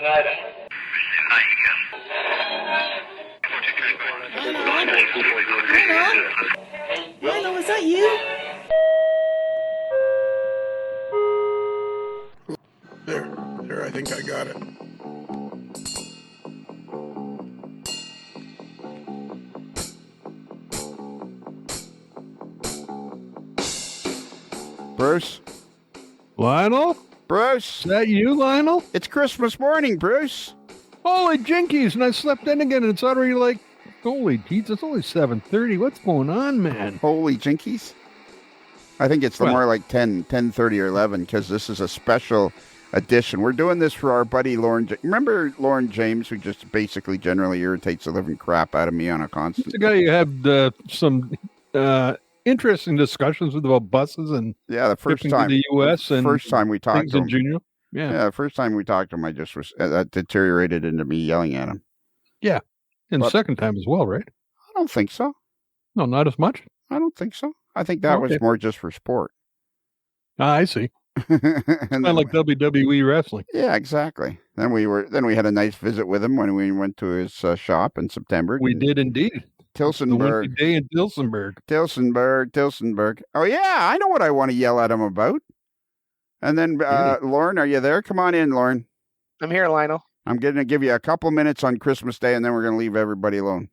Lionel, is that you? There, I think I got it. Bruce? Lionel? Bruce? Is that you, Lionel? It's Christmas morning, Bruce. Holy jinkies, and I slept in again, and it's already like, holy jeez, it's only 7:30. What's going on, man? Holy jinkies. I think it's more like 10:30 or 11, because this is a special edition. We're doing this for our buddy Lorne. Remember Lorne James, who just basically generally irritates the living crap out of me on a constant... He's the guy you had some interesting discussions with about buses and the first time to the U.S. and first time we talked to him. Junior. The first time we talked to him, I just was that deteriorated into me yelling at him. Yeah, and the second time as well, right? I don't think so. No, not as much. I don't think so. I think that was more just for sport. I see. It's kind of like WWE wrestling. Yeah, exactly. Then we had a nice visit with him when we went to his shop in September. We did indeed. Tilsonburg. The day in Tilsonburg. Tilsonburg. Oh, yeah, I know what I want to yell at him about. And then, Lorne, are you there? Come on in, Lorne. I'm here, Lionel. I'm going to give you a couple minutes on Christmas Day, and then we're going to leave everybody alone.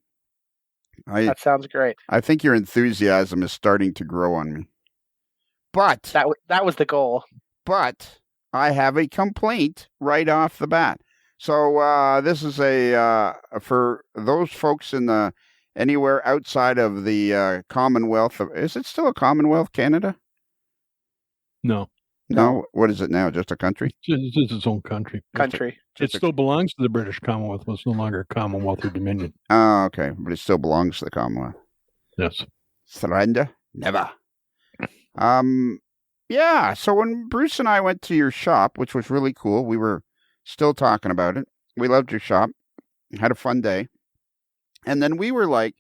That sounds great. I think your enthusiasm is starting to grow on me. But... That was the goal. But I have a complaint right off the bat. So this is for those folks in anywhere outside of the Commonwealth. Is it still a Commonwealth, Canada? No. No? What is it now? Just a country? It's just its own country. It still belongs to the British Commonwealth, but it's no longer a Commonwealth or Dominion. Oh, okay. But it still belongs to the Commonwealth. Yes. Surrender? Never. Yeah, so when Bruce and I went to your shop, which was really cool, we were still talking about it. We loved your shop. Had a fun day. And then we were like,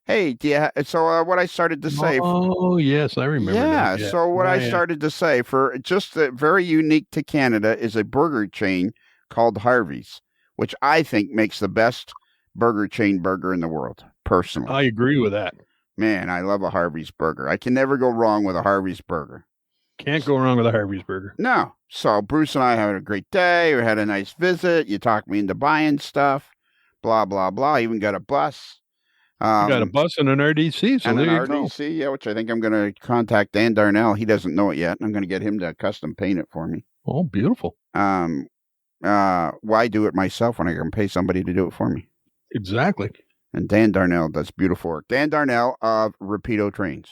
hey, what I started to say... Oh, yes, I remember that. Yeah, so what I started to say, for just very unique to Canada, is a burger chain called Harvey's, which I think makes the best burger in the world, personally. I agree with that. Man, I love a Harvey's burger. I can never go wrong with a Harvey's burger. Can't go wrong with a Harvey's burger. No. So Bruce and I had a great day. We had a nice visit. You talked me into buying stuff. Blah, blah, blah. I even got a bus. You got a bus and an RDC. So and there an you RDC, go. Yeah, which I think I'm going to contact Dan Darnell. He doesn't know it yet. I'm going to get him to custom paint it for me. Oh, beautiful. Why do it myself when I can pay somebody to do it for me? Exactly. And Dan Darnell does beautiful work. Dan Darnell of Rapido Trains.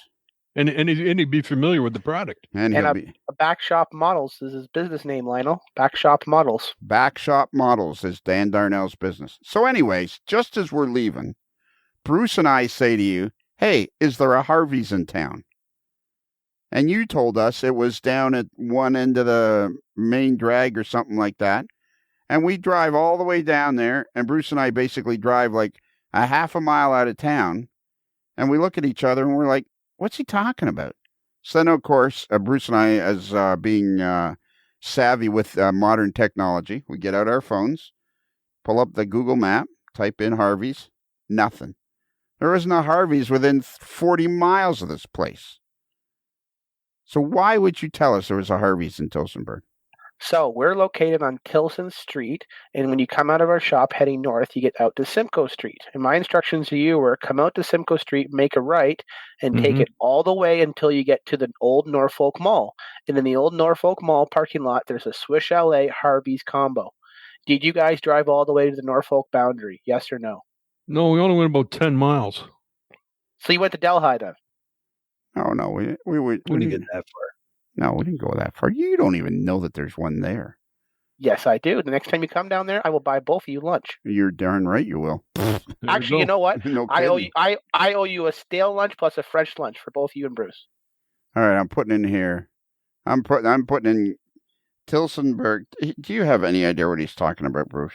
And he'd be familiar with the product. And a Backshop Models is his business name, Lionel. Backshop Models. Backshop Models is Dan Darnell's business. So anyways, just as we're leaving, Bruce and I say to you, hey, is there a Harvey's in town? And you told us it was down at one end of the main drag or something like that. And we drive all the way down there, and Bruce and I basically drive like a half a mile out of town, and we look at each other and we're like, what's he talking about? So then, of course, Bruce and I, as being savvy with modern technology, we get out our phones, pull up the Google map, type in Harvey's, nothing. There isn't a Harvey's within 40 miles of this place. So why would you tell us there was a Harvey's in Tilsonburg? So we're located on Tilson Street, and when you come out of our shop heading north, you get out to Simcoe Street. And my instructions to you were come out to Simcoe Street, make a right, and take it all the way until you get to the old Norfolk Mall. And in the old Norfolk Mall parking lot, there's a Swiss Chalet Harvey's combo. Did you guys drive all the way to the Norfolk boundary? Yes or no? No, we only went about 10 miles. So you went to Delhi then? Oh, no, we didn't get that far. No, we didn't go that far. You don't even know that there's one there. Yes, I do. The next time you come down there, I will buy both of you lunch. You're darn right you will. Actually, you know what? No I owe you a stale lunch plus a fresh lunch for both you and Bruce. All right, I'm putting in here. I'm putting in Tilsonburg. Do you have any idea what he's talking about, Bruce?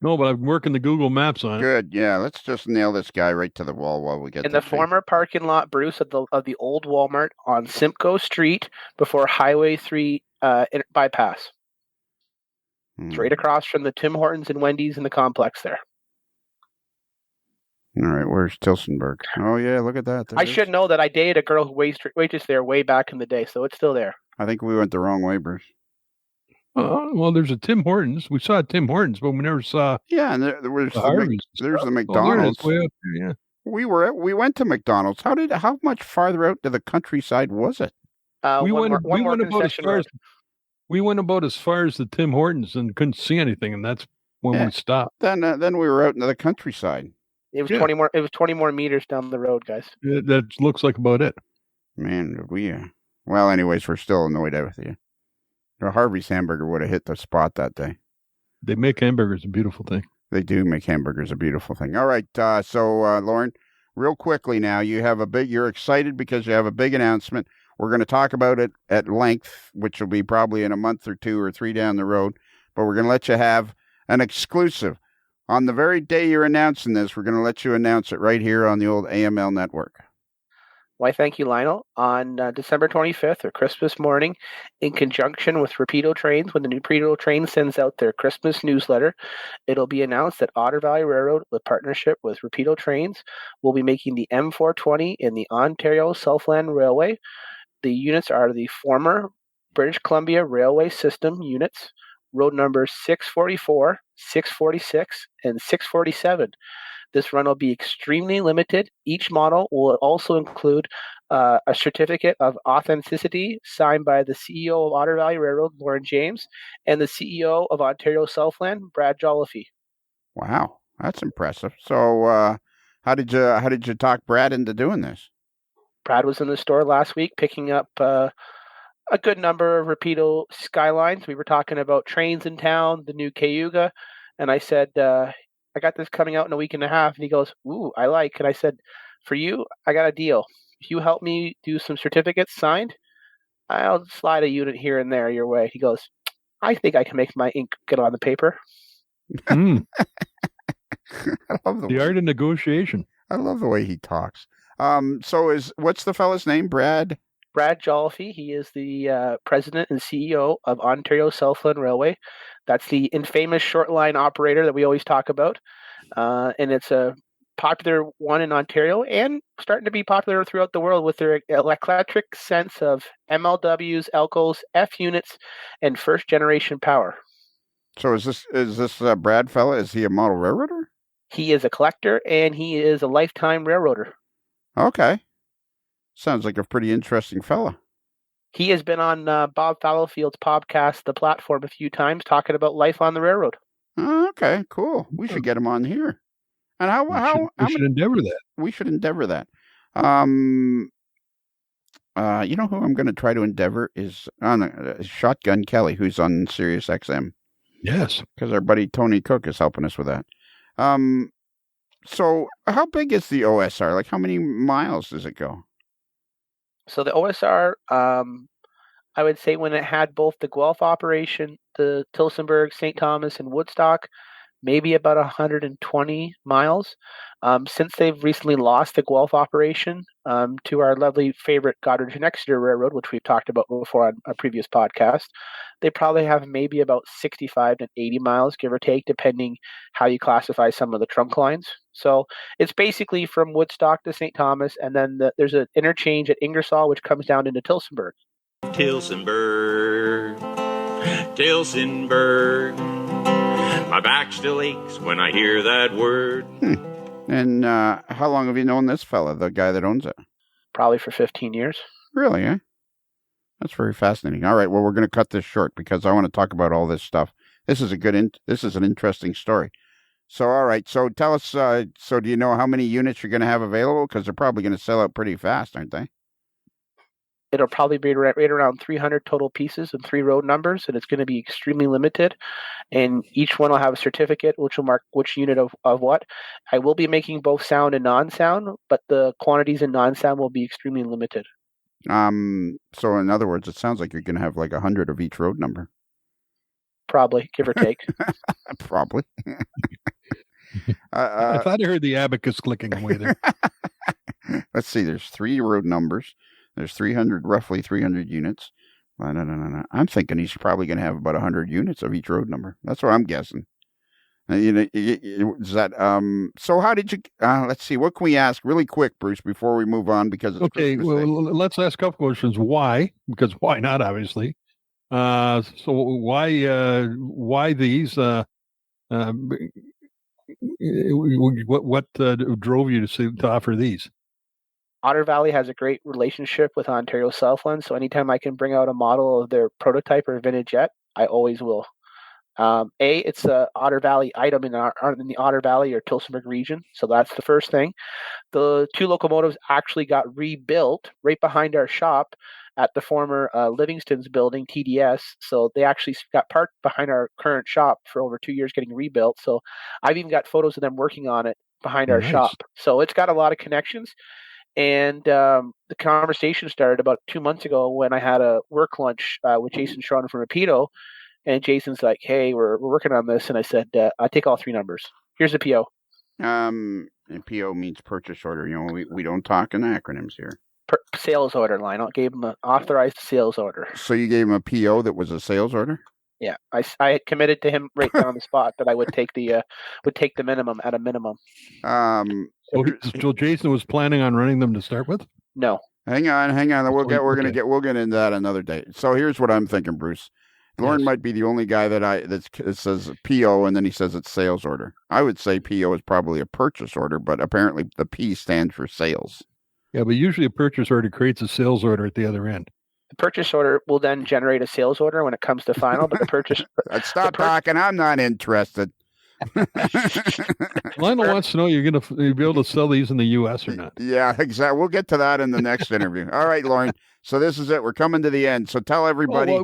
No, but I'm working the Google Maps on it. Good, yeah. Let's just nail this guy right to the wall while we get in the former parking lot, Bruce, of the old Walmart on Simcoe Street before Highway 3 bypass. It's right across from the Tim Hortons and Wendy's in the complex there. All right, where's Tilsonburg? Oh, yeah, look at that. I should know that I dated a girl who waitress there way back in the day, so it's still there. I think we went the wrong way, Bruce. Well, there's a Tim Hortons. We saw Tim Hortons, but we never saw. Yeah, and there was there's the McDonald's. Way up there, yeah. We went to McDonald's. How much farther out to the countryside was it? We went about as far as the Tim Hortons and couldn't see anything, and that's when we stopped. Then we were out into the countryside. It was 20 more. It was 20 more meters down the road, guys. That looks like about it. Man, we. Well, anyways, we're still annoyed with you. Harvey's hamburger would have hit the spot that day. They make hamburgers a beautiful thing. They do make hamburgers a beautiful thing. All right, so Lorne, real quickly now, you're excited because you have a big announcement. We're going to talk about it at length, which will be probably in a month or 2 or 3 down the road. But we're going to let you have an exclusive. On the very day you're announcing this, we're going to let you announce it right here on the old AML Network. Why, thank you, Lionel. On December 25th, or Christmas morning, in conjunction with Rapido Trains, when the new Rapido Trains sends out their Christmas newsletter, it'll be announced that Otter Valley Railroad, with partnership with Rapido Trains, will be making the M420 in the Ontario Southland Railway. The units are the former British Columbia Railway System units, road numbers 644, 646, and 647. This run will be extremely limited. Each model will also include a certificate of authenticity signed by the CEO of Otter Valley Railroad, Lorne James, and the CEO of Ontario Southland, Brad Jolliffe. Wow, that's impressive. So, how did you talk Brad into doing this? Brad was in the store last week picking up a good number of Rapido Skylines. We were talking about trains in town, the new Cayuga, and I said, I got this coming out in a week and a half. And he goes, ooh, I like. And I said, for you, I got a deal. If you help me do some certificates signed, I'll slide a unit here and there your way. He goes, I think I can make my ink get on the paper. I love the art of negotiation. I love the way he talks. So what's the fella's name? Brad Jolliffe. He is the president and CEO of Ontario Southland Railway. That's the infamous short line operator that we always talk about. And it's a popular one in Ontario and starting to be popular throughout the world with their eclectic sense of MLWs, Elcos, F units, and first generation power. So is this Brad fella? Is he a model railroader? He is a collector and he is a lifetime railroader. Okay. Sounds like a pretty interesting fella. He has been on Bob Fallowfield's podcast, The Platform, a few times, talking about life on the railroad. Okay, cool. We should get him on here. And we should endeavor that. We should endeavor that. You know who I'm going to try to endeavor is Shotgun Kelly, who's on Sirius XM. Yes, because our buddy Tony Cook is helping us with that. So how big is the OSR? Like, how many miles does it go? So the OSR, I would say when it had both the Guelph operation, the Tilsonburg, St. Thomas, and Woodstock, maybe about 120 miles. Since they've recently lost the Guelph operation to our lovely favorite Goderich and Exeter Railroad, which we've talked about before on a previous podcast, they probably have maybe about 65 to 80 miles, give or take, depending how you classify some of the trunk lines. So it's basically from Woodstock to St. Thomas, and then there's an interchange at Ingersoll, which comes down into Tilsonburg. Tilsonburg. My back still aches when I hear that word. And how long have you known this fella, the guy that owns it? Probably for 15 years. Really, eh? That's very fascinating. All right, well, we're going to cut this short because I want to talk about all this stuff. This is an interesting story. So, all right, so tell us, so do you know how many units you're going to have available? Because they're probably going to sell out pretty fast, aren't they? It'll probably be right around 300 total pieces and 3 road numbers, and it's going to be extremely limited. And each one will have a certificate, which will mark which unit of what. I will be making both sound and non-sound, but the quantities in non-sound will be extremely limited. So in other words, it sounds like you're going to have like 100 of each road number. Probably, give or take. Probably. I thought I heard the abacus clicking away there. Let's see. There's 3 road numbers. There's roughly 300 units. No. I'm thinking he's probably going to have about 100 units of each road number. That's what I'm guessing. Is that so how did you let's see, what can we ask really quick, Bruce, before we move on, because it's Christmas Day. Let's ask a couple questions. Why? Because why not, obviously. So why these what drove you to offer these? Otter Valley has a great relationship with Ontario Southland, so anytime I can bring out a model of their prototype or vintage jet, I always will. It's a Otter Valley item in the Otter Valley or Tillsonburg region, so that's the first thing. The 2 locomotives actually got rebuilt right behind our shop at the former Livingston's building, TDS. So they actually got parked behind our current shop for over 2 years getting rebuilt. So I've even got photos of them working on it behind our shop. So it's got a lot of connections. And the conversation started about 2 months ago when I had a work lunch with Jason Schroeder from Rapido. And Jason's like, hey, we're working on this. And I said, I take all 3 numbers. Here's the PO. And PO means purchase order. We don't talk in acronyms here. Sales order line. I gave him an authorized sales order. So you gave him a PO that was a sales order? Yeah, I had committed to him right on the spot that I would take the minimum at a minimum. So Jason was planning on running them to start with? No. Hang on. We'll get into that another day. So here's what I'm thinking, Bruce. Lorne might be the only guy that says PO and then he says it's sales order. I would say PO is probably a purchase order, but apparently the P stands for sales. Yeah, but usually a purchase order creates a sales order at the other end. The purchase order will then generate a sales order when it comes to final, but the purchase... Stop talking. I'm not interested. Lionel wants to know you're going to be able to sell these in the U.S. or not. Yeah, exactly. We'll get to that in the next interview. All right, Lorne. So this is it. We're coming to the end. So tell everybody...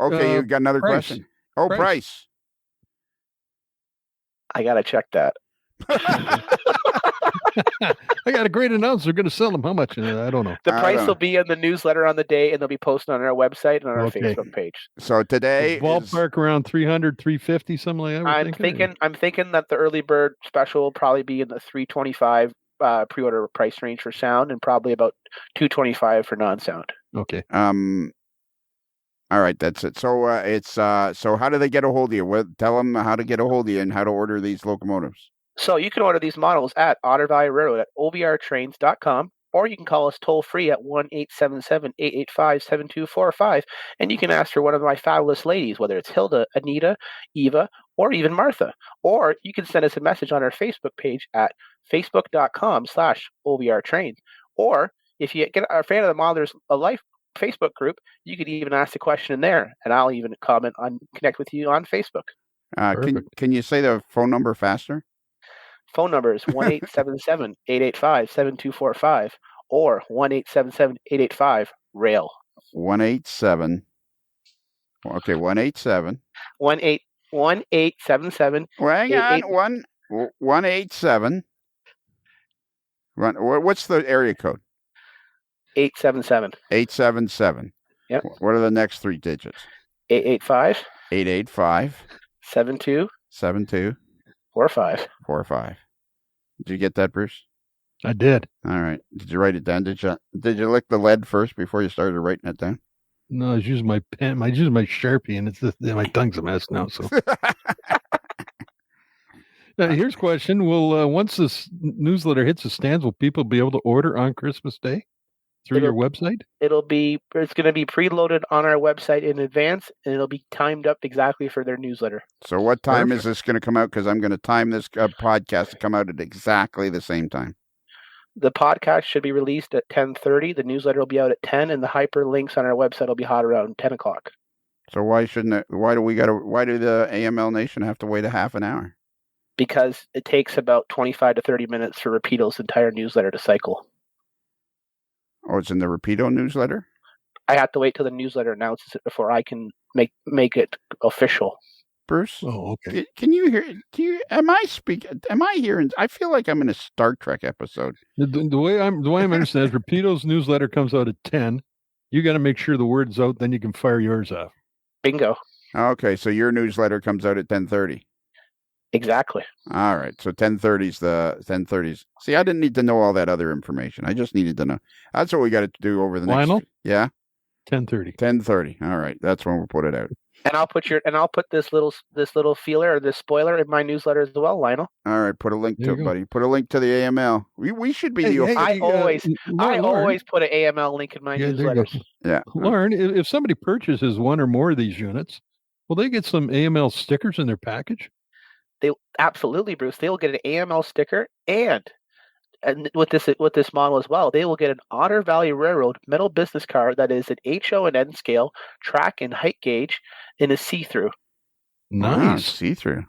Okay, you've got another question. Oh, price. I got to check that. I got a great announcer. They're going to sell them. How much? I don't know. The price will be in the newsletter on the day, and they'll be posted on our website and on our Facebook page. So today ballpark around 300, 350, something like that. I'm thinking that the early bird special will probably be in the 325 pre-order price range for sound, and probably about 225 for non-sound. Okay. All right, that's it. So so how do they get a hold of you? Tell them how to get a hold of you and how to order these locomotives. So you can order these models at Otter Valley Railroad at ovrtrains.com, or you can call us toll-free at 1-877-885-7245, and you can ask for one of my fabulous ladies, whether it's Hilda, Anita, Eva, or even Martha. Or you can send us a message on our Facebook page at facebook.com/ovrtrains. Or if you get a fan of the Modelers Life Facebook group, you could even ask a question in there, and I'll even connect with you on Facebook. Can you say the phone number faster? Phone number is 1-877-885-7245 or 1-877-885-RAIL. 187. Okay, 187. 1-877. Well, hang on. 187. What's the area code? 877. 877. Yep. What are the next 3 digits? 885. 885. 72. 72. 45. 45. Did you get that, Bruce? I did. All right. Did you write it down? Did you lick the lead first before you started writing it down? No, I was using my pen. I was using my Sharpie, and my tongue's a mess now. So, now, here's a question: will once this newsletter hits the stands, will people be able to order on Christmas Day through your website? It's going to be preloaded on our website in advance, and it'll be timed up exactly for their newsletter. So what time is this going to come out? Because I'm going to time this podcast to come out at exactly the same time. The podcast should be released at 10:30. The newsletter will be out at 10, and the hyperlinks on our website will be hot around 10 o'clock. So why do the AML Nation have to wait a half an hour? Because it takes about 25 to 30 minutes for Rapido's entire newsletter to cycle. Oh, it's in the Rapido newsletter? I have to wait till the newsletter announces it before I can make it official. Bruce? Oh, okay. Can you hear? Am I hearing? I feel like I'm in a Star Trek episode. The way I'm understanding is Rapido's newsletter comes out at 10. You got to make sure the word's out, then you can fire yours off. Bingo. Okay, so your newsletter comes out at 10:30. Exactly. All right, so 10:30's the 10:30's. See, I didn't need to know all that other information. I just needed to know. That's what we got to do over the next. Lionel? Yeah. 10:30. 10:30. All right, that's when we'll put it out. And I'll put this little feeler or this spoiler in my newsletter as well, Lionel. All right, put a link to it, buddy. Put a link to the AML. We should be the. I always put an AML link in my newsletters. Yeah, Lorne, if somebody purchases one or more of these units, will they get some AML stickers in their package? They absolutely, Bruce. They will get an AML sticker, and with this model as well, they will get an Otter Valley Railroad metal business car that is an HO and N scale, track and height gauge, in a see-through. Nice. Wow, see-through.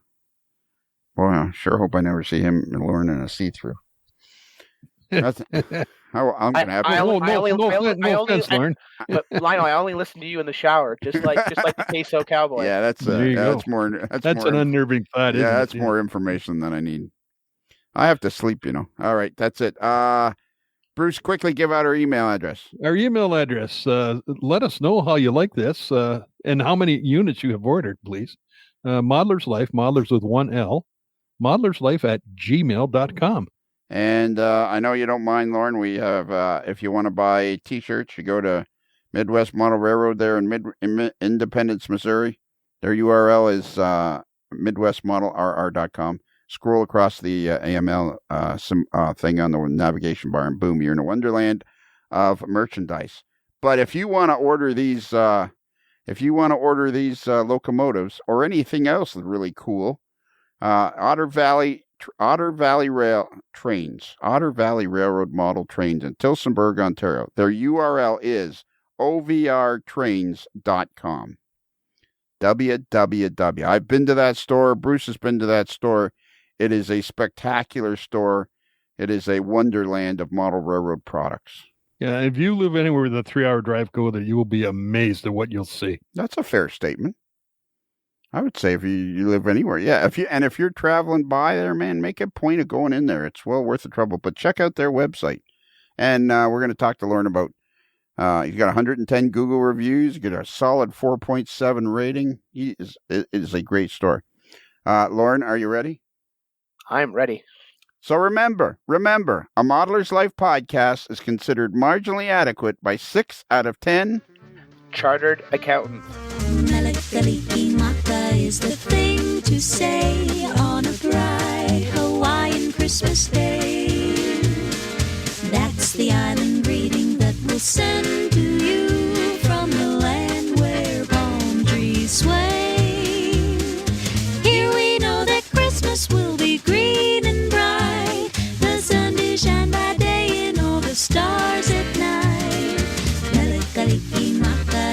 Boy, I sure hope I never see him and Lorne in a see-through. I'm going to have to. No offense, Lorne. But Lionel, I only listen to you in the shower, just like the Queso Cowboy. Yeah, that's more. That's an unnerving thought. Yeah, that's more information than I need. I have to sleep, All right, that's it. Bruce, quickly give out our email address. Our email address. Let us know how you like this and how many units you have ordered, please. Modeler's Life, modelers with one L, modeler'slife@gmail.com. And I know you don't mind, Lorne. We have, if you want to buy T-shirts, you go to Midwest Model Railroad there in Independence, Missouri. Their URL is midwestmodelrr.com. Scroll across the AML thing on the navigation bar, and boom, you're in a wonderland of merchandise. But if you want to order these, locomotives or anything else that's really cool, Otter Valley Railroad model trains in Tillsonburg, Ontario. Their URL is ovrtrains.com. www. I've been to that store. Bruce has been to that store. It is a spectacular store. It is a wonderland of model railroad products. Yeah, if you live anywhere with a 3-hour drive, go there. You will be amazed at what you'll see. That's a fair statement. I would say if you live anywhere, yeah. If you're traveling by there, man, make a point of going in there. It's well worth the trouble. But check out their website. And we're going to talk to Lorne about. You got 110 Google reviews. You get a solid 4.7 rating. It is a great store. Lorne, are you ready? I'm ready. So remember, a Modeler's Life podcast is considered marginally adequate by 6 out of 10 chartered accountants. Melikaliki is the thing to say on a bright Hawaiian Christmas day. That's the island greeting that we'll send to you from the land where palm trees sway. Here we know that Christmas will be green and bright, the sun to shine by day and all the stars at night. Melikaliki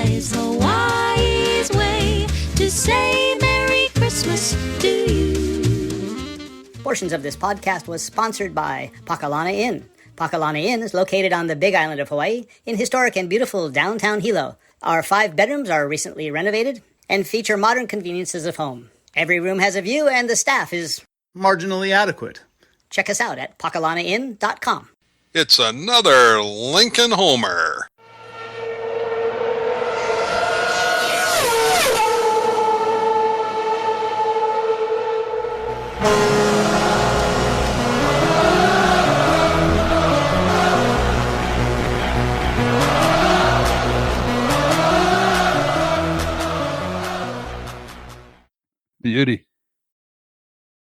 is Hawaii's way to say Merry Christmas to you. Portions of this podcast was sponsored by Pakalana Inn. Pakalana Inn is located on the Big Island of Hawaii in historic and beautiful downtown Hilo. Our 5 bedrooms are recently renovated and feature modern conveniences of home. Every room has a view and the staff is marginally adequate. Check us out at pakalanainn.com. It's another Lincoln Homer. Beauty.